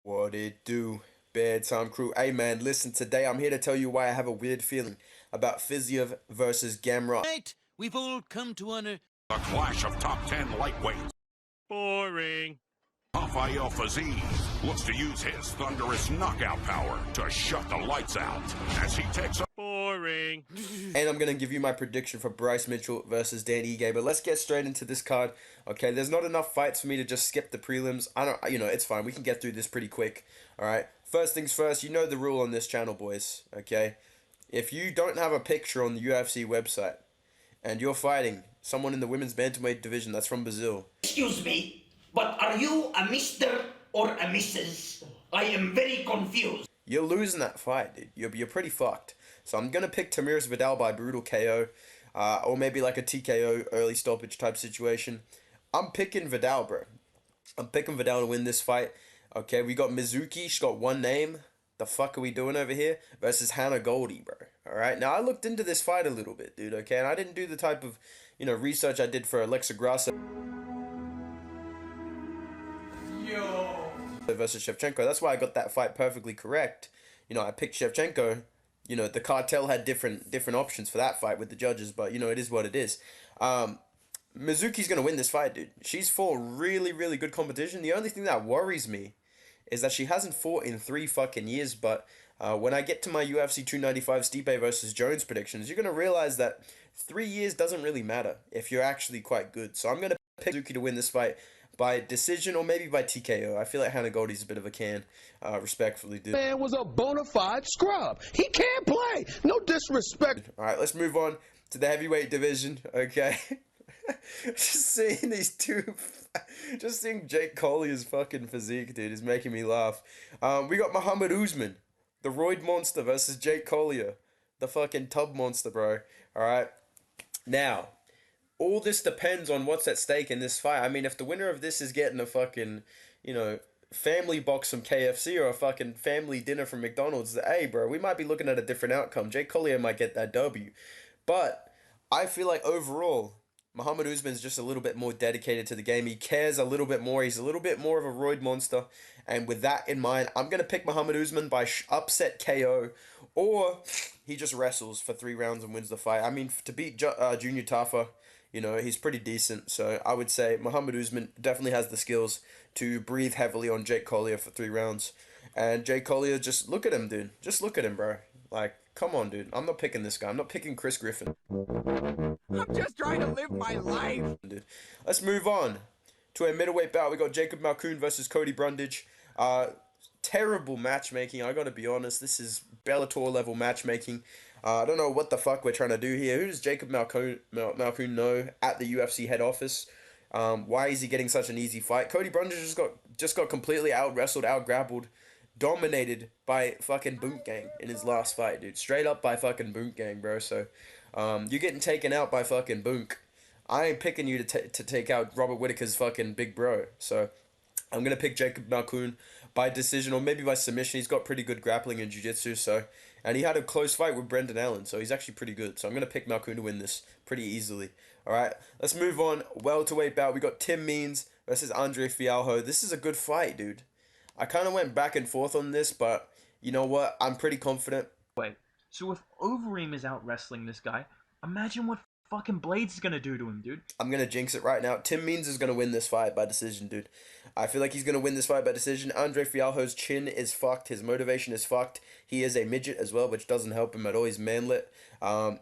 What it do, Bedtime crew? Hey man, listen, today I'm here to tell you why I have a weird feeling about Fiziev versus Gamrot. Tonight, we've all come to honor A clash of top 10 lightweights. boring. Rafael Fiziev looks to use his thunderous knockout power to shut the lights out as he takes up. Boring. And I'm going to give you my prediction for Bryce Mitchell versus Dan Ige. But let's get straight into this card. Okay, there's not enough fights for me to just skip the prelims. It's fine. We can get through this pretty quick. All right. First things first, you know the rule on this channel, boys. Okay. If you don't have a picture on the UFC website and you're fighting someone in the women's bantamweight division that's from Brazil. Excuse me, but are you a Mr. or a Mrs.? I am very confused. You're losing that fight, dude. You're pretty fucked. So I'm going to pick Tamiris Vidal by brutal KO. Or maybe like a TKO early stoppage type situation. I'm picking Vidal, bro. I'm picking Vidal to win this fight. Okay, we got Mizuki. She's got one name. The fuck are we doing over here? Versus Hannah Goldie, bro. Alright, now I looked into this fight a little bit, dude, okay? And I didn't do the type of, research I did for Alexa Grasso versus Shevchenko. That's why I got that fight perfectly correct. I picked Shevchenko. The cartel had different options for that fight with the judges, but it is what it is. Mizuki's gonna win this fight, dude. She's fought really, really good competition. The only thing that worries me is that she hasn't fought in 3 fucking years, but when I get to my UFC 295 Stipe versus Jones predictions, you're gonna realize that 3 years doesn't really matter if you're actually quite good. So I'm gonna pick Mizuki to win this fight by decision or maybe by TKO. I feel like Hannah Goldie's a bit of a can, respectfully, dude. Man was a bona fide scrub. He can't play. No disrespect. All right, let's move on to the heavyweight division, okay? Just seeing these two, just seeing Jake Collier's fucking physique, dude, is making me laugh. We got Muhammad Usman, the roid monster, versus Jake Collier, the fucking tub monster, bro. All right, now, all this depends on what's at stake in this fight. I mean, if the winner of this is getting a fucking, family box from KFC or a fucking family dinner from McDonald's, hey, bro, we might be looking at a different outcome. Jake Collier might get that W. But I feel like overall, Muhammad Usman's just a little bit more dedicated to the game. He cares a little bit more. He's a little bit more of a roid monster. And with that in mind, I'm going to pick Muhammad Usman by upset KO. Or he just wrestles for 3 rounds and wins the fight. I mean, to beat Junior Tafa, he's pretty decent. So I would say Muhammad Usman definitely has the skills to breathe heavily on Jake Collier for 3 rounds. And Jake Collier, just look at him, dude. Just look at him, bro. Like, come on, dude. I'm not picking this guy. I'm not picking Chris Griffin. I'm just trying to live my life. Dude. Let's move on to a middleweight bout. We got Jacob Malkoun versus Cody Brundage. Terrible matchmaking, I gotta be honest. This is Bellator level matchmaking. I don't know what the fuck we're trying to do here. Who does Jacob Malkoun know at the UFC head office? Why is he getting such an easy fight? Cody Brundage just got completely out-wrestled, out-grappled, dominated by fucking Boot Gang in his last fight, dude. Straight up by fucking Boot Gang, bro. So, you're getting taken out by fucking Boonk. I ain't picking you to take out Robert Whittaker's fucking big bro. So, I'm going to pick Jacob Malkoun by decision or maybe by submission. He's got pretty good grappling and jiu-jitsu, and he had a close fight with Brendan Allen, so he's actually pretty good. So I'm going to pick Malkoun to win this pretty easily. All right, let's move on. Welterweight bout. We got Tim Means versus Andre Fialho. This is a good fight, dude. I kind of went back and forth on this, but you know what? I'm pretty confident. Wait, so if Overeem is out wrestling this guy, imagine what fucking Blades is gonna do to him, dude. I'm gonna jinx it right now. Tim Means is gonna win this fight by decision, dude. I feel like he's gonna win this fight by decision. Andre Fialho's chin is fucked. His motivation is fucked. He is a midget as well, which doesn't help him at all. He's manlet. I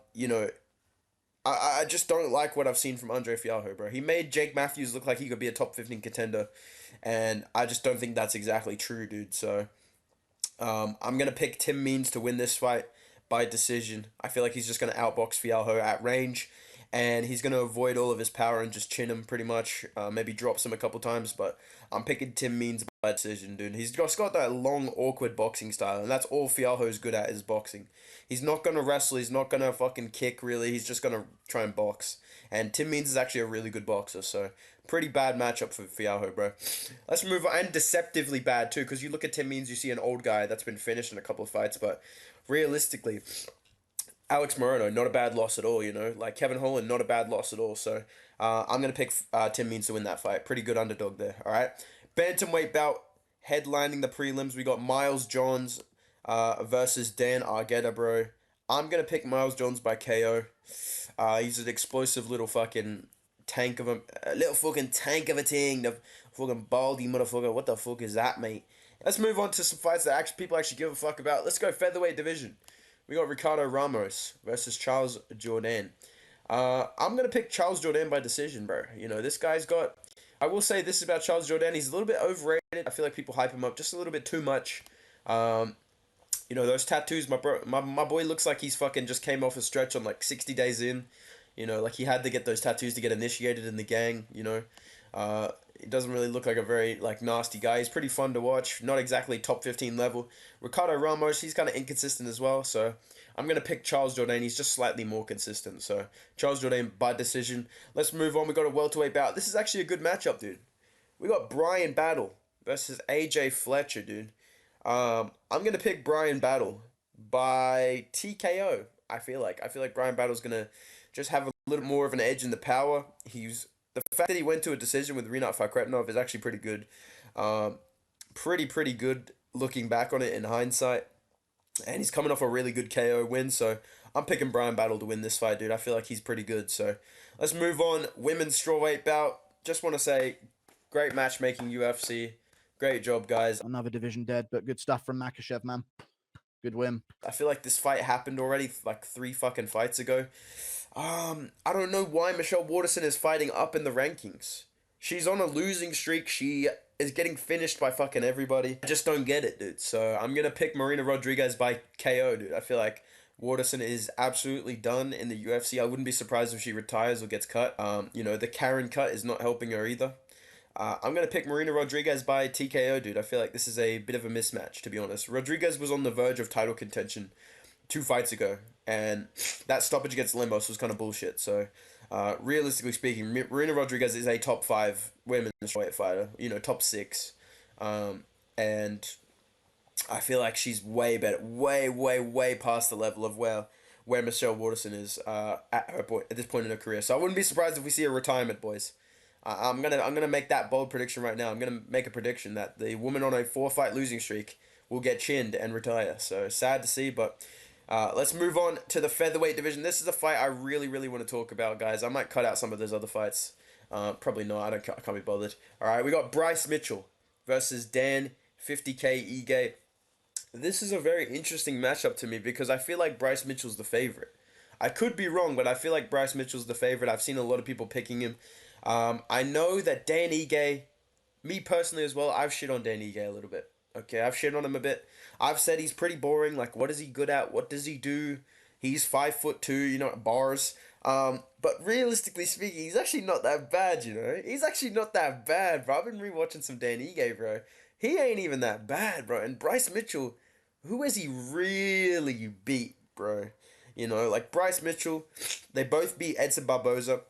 just don't like what I've seen from Andre Fialho, bro. He made Jake Matthews look like he could be a top 15 contender, and I just don't think that's exactly true, dude. So, I'm gonna pick Tim Means to win this fight by decision. I feel like he's just gonna outbox Fialho at range, and he's gonna avoid all of his power and just chin him pretty much. Maybe drops him a couple times, but I'm picking Tim Means by decision, dude. He's just got that long, awkward boxing style, and that's all Fialho's good at is boxing. He's not gonna wrestle. He's not gonna fucking kick, really. He's just gonna try and box. And Tim Means is actually a really good boxer, so pretty bad matchup for Fialho, bro. Let's move on. And deceptively bad, too, because you look at Tim Means, you see an old guy that's been finished in a couple of fights, but realistically, Alex Moreno, not a bad loss at all, Like Kevin Holland, not a bad loss at all. So I'm going to pick Tim Means to win that fight. Pretty good underdog there, all right? Bantamweight bout. headlining the prelims, we got Miles Johns versus Dan Argueta, bro. I'm gonna pick Miles Johns by KO. He's an explosive little fucking tank of a little fucking tank of a thing. The fucking baldy motherfucker. What the fuck is that, mate? Let's move on to some fights that people actually give a fuck about. Let's go featherweight division. We got Ricardo Ramos versus Charles Jourdain. I'm gonna pick Charles Jourdain by decision, bro. You know, this guy's got. I will say this about Charles Jourdain. He's a little bit overrated. I feel like people hype him up just a little bit too much. You know, those tattoos, my boy looks like he's fucking just came off a stretch on like 60 days in. You know, like he had to get those tattoos to get initiated in the gang, you know. He doesn't really look like a very like nasty guy. He's pretty fun to watch. Not exactly top 15 level. Ricardo Ramos, he's kind of inconsistent as well. So I'm going to pick Charles Jourdain. He's just slightly more consistent. So Charles Jourdain by decision. Let's move on. We got a welterweight bout. This is actually a good matchup, dude. We got Brian Battle versus AJ Fletcher, dude. I'm going to pick Brian Battle by TKO. I feel like Brian Battle's going to just have a little more of an edge in the power. The fact that he went to a decision with Rinat Fakhretdinov is actually pretty good. Pretty good looking back on it in hindsight. And he's coming off a really good KO win, so I'm picking Brian Battle to win this fight, dude. I feel like he's pretty good. So let's move on. Women's strawweight bout. Just want to say, great matchmaking, UFC. Great job, guys. Another division dead, but good stuff from Makhachev, man. Good win. I feel like this fight happened already like 3 fucking fights ago. I don't know why Michelle Waterson is fighting up in the rankings. She's on a losing streak. She is getting finished by fucking everybody. I just don't get it, dude. So I'm going to pick Marina Rodriguez by KO, dude. I feel like Waterson is absolutely done in the UFC. I wouldn't be surprised if she retires or gets cut. You know, the Karen cut is not helping her either. I'm going to pick Marina Rodriguez by TKO, dude. I feel like this is a bit of a mismatch, to be honest. Rodriguez was on the verge of title contention 2 fights ago, and that stoppage against Lemos was kind of bullshit. So, realistically speaking, Marina Rodriguez is a top 5 women's weight fighter, you know, top 6. And I feel like she's way better, way past the level of where Michelle Waterson is at this point in her career. So I wouldn't be surprised if we see a retirement, boys. I'm gonna make that bold prediction right now. I'm gonna make a prediction that the woman on a 4-fight losing streak will get chinned and retire. So sad to see, but let's move on to the featherweight division. This is a fight I really want to talk about, guys. I might cut out some of those other fights. Probably not. I can't be bothered. All right, we got Bryce Mitchell versus Dan 50K Ige. This is a very interesting matchup to me because I feel like Bryce Mitchell's the favorite. I could be wrong, but I feel like Bryce Mitchell's the favorite. I've seen a lot of people picking him. I know that Dan Ige, me personally as well, I've shit on Dan Ige a little bit. Okay, I've shit on him a bit. I've said he's pretty boring. Like, what is he good at? What does he do? He's 5'2", you know, bars. But realistically speaking, he's actually not that bad, you know? He's actually not that bad, bro. I've been rewatching some Dan Ige, bro. He ain't even that bad, bro. And Bryce Mitchell, who has he really beat, bro? You know, like Bryce Mitchell, they both beat Edson Barboza.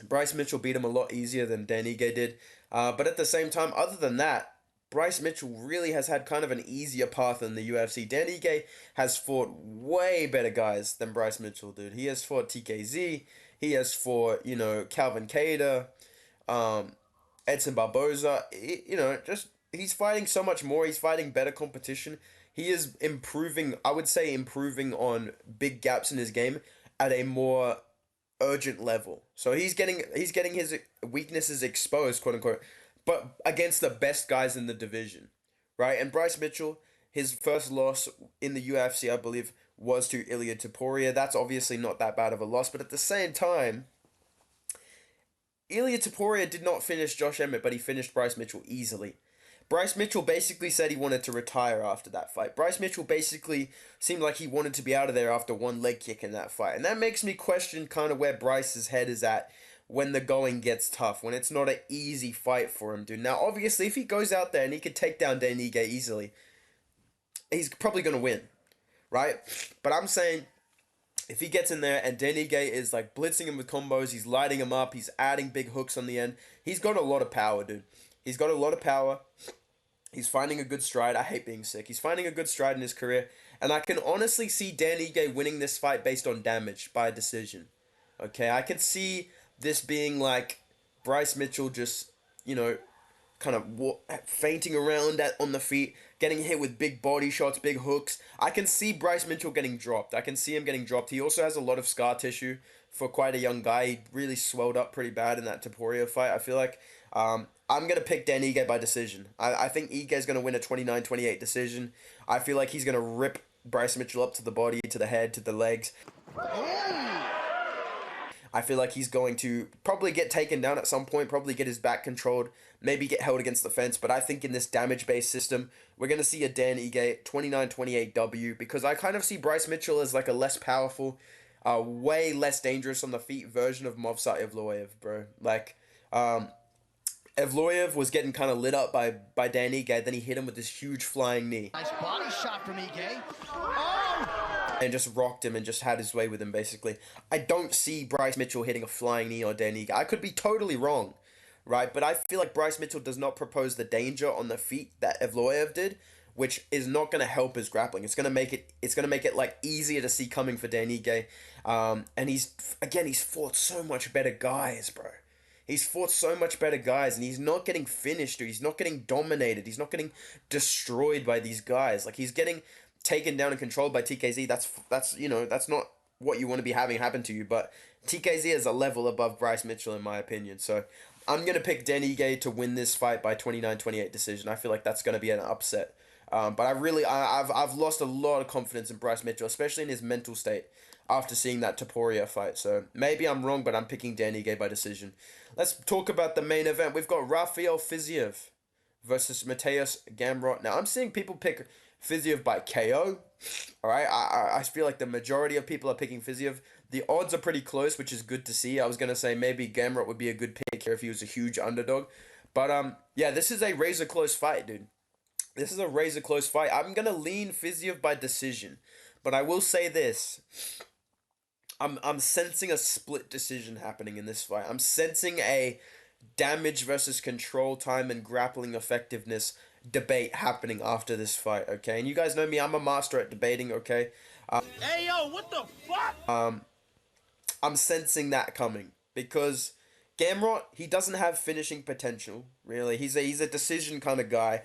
Bryce Mitchell beat him a lot easier than Dan Ige did. But at the same time, other than that, Bryce Mitchell really has had kind of an easier path in the UFC. Dan Ige has fought way better guys than Bryce Mitchell, dude. He has fought TKZ. He has fought, you know, Calvin Kattar, Edson Barboza. He's fighting so much more. He's fighting better competition. He is improving, I would say improving on big gaps in his game at a more urgent level. So he's getting his weaknesses exposed, quote unquote, but against the best guys in the division, right? And Bryce Mitchell, his first loss in the UFC, I believe, was to Ilia Topuria. That's obviously not that bad of a loss, but at the same time, Ilia Topuria did not finish Josh Emmett, but he finished Bryce Mitchell easily. Bryce Mitchell basically said he wanted to retire after that fight. Bryce Mitchell basically seemed like he wanted to be out of there after one leg kick in that fight. And that makes me question kind of where Bryce's head is at when the going gets tough, when it's not an easy fight for him, dude. Now, obviously, if he goes out there and he could take down Dan Ige easily, he's probably going to win, right? But I'm saying, if he gets in there and Dan Ige is like blitzing him with combos, he's lighting him up, he's adding big hooks on the end, he's got a lot of power, dude. He's got a lot of power. He's finding a good stride. I hate being sick. He's finding a good stride in his career. And I can honestly see Dan Ige winning this fight based on damage by decision. Okay, I can see this being like Bryce Mitchell just, you know, kind of fainting around on the feet, getting hit with big body shots, big hooks. I can see Bryce Mitchell getting dropped. I can see him getting dropped. He also has a lot of scar tissue for quite a young guy. He really swelled up pretty bad in that Topuria fight. I feel like I'm going to pick Dan Ige by decision. I think Ige's going to win a 29-28 decision. I feel like he's going to rip Bryce Mitchell up to the body, to the head, to the legs. I feel like he's going to probably get taken down at some point, probably get his back controlled, maybe get held against the fence. But I think in this damage-based system, we're going to see a Dan Ige 29-28 W, because I kind of see Bryce Mitchell as like a less powerful, way less dangerous on the feet version of Movsat Evloev, bro. Like, Evloev was getting kind of lit up by Dan Ige, then he hit him with this huge flying knee. Nice body shot from Ige. And just rocked him and just had his way with him, basically. I don't see Bryce Mitchell hitting a flying knee on Dan Ige. I could be totally wrong, right? But I feel like Bryce Mitchell does not propose the danger on the feet that Evloev did, which is not going to help his grappling. It's going to make it like easier to see coming for Dan Ige. And he's fought so much better guys, bro. He's fought so much better guys, and he's not getting finished, or he's not getting dominated. He's not getting destroyed by these guys. Like, he's getting taken down and controlled by TKZ. That's not what you want to be having happen to you. But TKZ is a level above Bryce Mitchell, in my opinion. So I'm going to pick Dan Ige to win this fight by 29-28 decision. I feel like that's going to be an upset. But I've lost a lot of confidence in Bryce Mitchell, especially in his mental state after seeing that Topuria fight. So maybe I'm wrong, but I'm picking Dan Ige by decision. Let's talk about the main event. We've got Rafael Fiziev versus Mateusz Gamrot. Now, I'm seeing people pick Fiziev by KO. All right, I feel like the majority of people are picking Fiziev. The odds are pretty close, which is good to see. I was going to say maybe Gamrot would be a good pick here if he was a huge underdog. But, yeah, this is a razor-close fight, dude. This is a razor-close fight. I'm going to lean Fiziev by decision. But I will say this. I'm sensing a split decision happening in this fight. I'm sensing a damage versus control time and grappling effectiveness debate happening after this fight, okay? And you guys know me, I'm a master at debating, okay? Hey, yo, what the fuck? I'm sensing that coming because Gamrot, he doesn't have finishing potential, really. He's a decision kind of guy.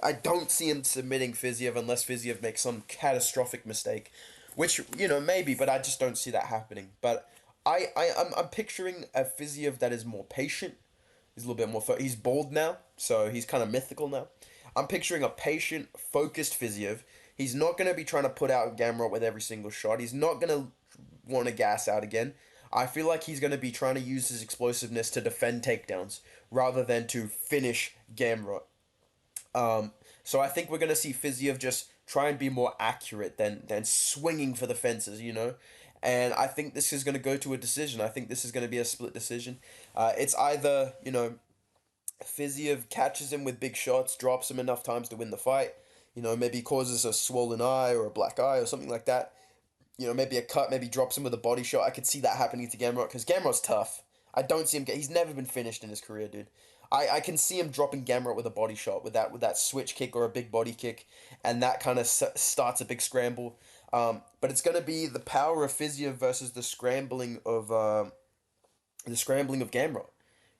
I don't see him submitting Fiziev unless Fiziev makes some catastrophic mistake, which, maybe, but I just don't see that happening. But I'm picturing a Fiziev that is more patient. He's a little bit more... He's bald now, so he's kind of mythical now. I'm picturing a patient, focused Fiziev. He's not going to be trying to put out Gamrot with every single shot. He's not going to want to gas out again. I feel like he's going to be trying to use his explosiveness to defend takedowns rather than to finish Gamrot. So I think we're going to see Fiziev just try and be more accurate than swinging for the fences, And I think this is going to go to a decision. I think this is going to be a split decision. It's either, Fiziev catches him with big shots, drops him enough times to win the fight. Maybe causes a swollen eye or a black eye or something like that. Maybe a cut, maybe drops him with a body shot. I could see that happening to Gamrot because Gamrot's tough. I don't see him he's never been finished in his career, dude. I can see him dropping Gamrot with a body shot, with that switch kick or a big body kick, and that kind of starts a big scramble. But it's going to be the power of Fiziev versus the scrambling of Gamrot.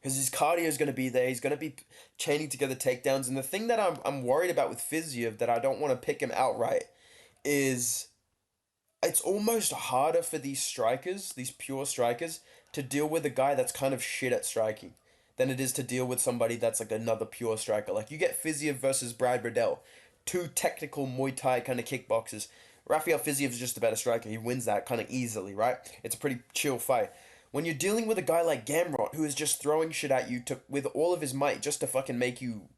Because his cardio is going to be there. He's going to be chaining together takedowns. And the thing that I'm worried about with Fiziev, that I don't want to pick him outright, is it's almost harder for these strikers, these pure strikers, to deal with a guy that's kind of shit at striking than it is to deal with somebody that's like another pure striker. Like, you get Fiziev versus Brad Riddell, two technical Muay Thai kind of kickboxers. Rafael Fiziev is just a better striker. He wins that kind of easily, right? It's a pretty chill fight. When you're dealing with a guy like Gamrot, who is just throwing shit at you with all of his might just to fucking make you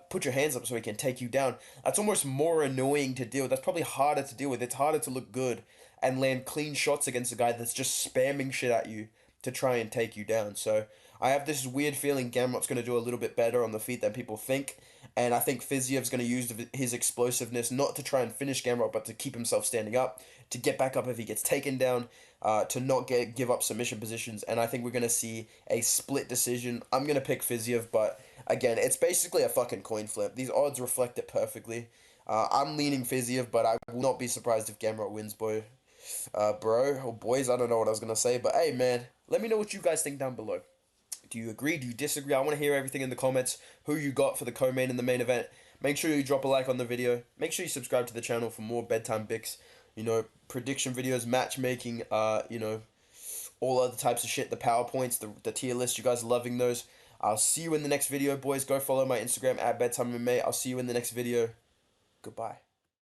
put your hands up so he can take you down, that's almost more annoying to deal with. That's probably harder to deal with. It's harder to look good and land clean shots against a guy that's just spamming shit at you to try and take you down. So I have this weird feeling Gamrot's going to do a little bit better on the feet than people think. And I think Fiziev's going to use his explosiveness not to try and finish Gamrot, but to keep himself standing up, to get back up if he gets taken down, to not give up submission positions. And I think we're going to see a split decision. I'm going to pick Fiziev, but again, it's basically a fucking coin flip. These odds reflect it perfectly. I'm leaning Fiziev, but I will not be surprised if Gamrot wins, bro. Or boys, I don't know what I was going to say. But hey, man, let me know what you guys think down below. Do Do you agree? Do you disagree? I want to hear everything in the comments. Who you got for the co-main and the main event. Make sure you drop a like on the video. Make sure you subscribe to the channel for more Bedtime Bicks, you know, prediction videos, matchmaking, you know, all other types of shit, the PowerPoints, the tier list. You guys are loving those. I'll see you in the next video, boys. Go follow my Instagram at Bedtime MMA. I'll see you in the next video. Goodbye.